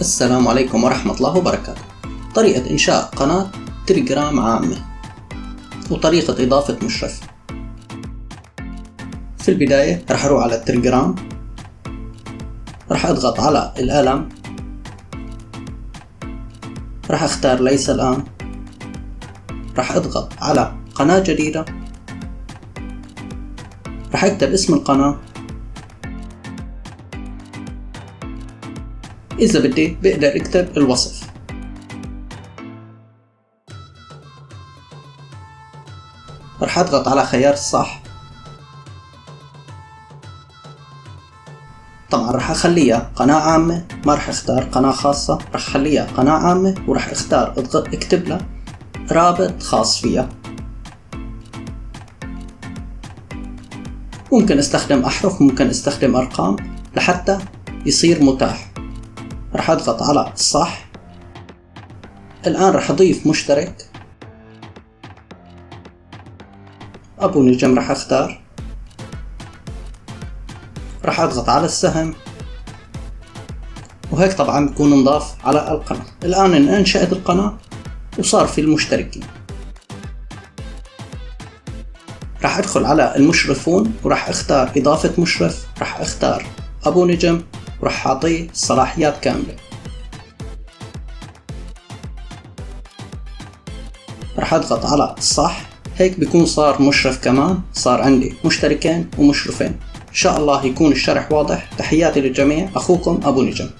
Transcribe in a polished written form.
السلام عليكم ورحمة الله وبركاته. طريقة إنشاء قناة تليجرام عامة وطريقة إضافة مشرف. في البداية رح أروح على التليجرام، رح أضغط على القلم، رح أختار ليس الآن، رح أضغط على قناة جديدة، رح أكتب اسم القناة. إذا بدي بقدر أكتب الوصف. رح أضغط على خيار الصح. طبعا رح أخليها قناة عامة، ما رح أختار قناة خاصة، رح أخليها قناة عامة ورح أختار أكتب لها رابط خاص فيها. ممكن استخدم أحرف، ممكن استخدم أرقام لحتى يصير متاح. رح أضغط على الصح. الآن رح أضيف مشترك أبو نجم، رح أختار، رح أضغط على السهم، وهيك طبعا بكون انضاف على القناة. الآن انشأت القناة وصار في المشتركين. رح أدخل على المشرفون ورح أختار إضافة مشرف، رح أختار أبو نجم ورح أعطيه صلاحيات كاملة. رح أضغط على الصح. هيك بيكون صار مشرف كمان، صار عندي مشتركين ومشرفين. إن شاء الله يكون الشرح واضح. تحياتي للجميع، أخوكم أبو نجم.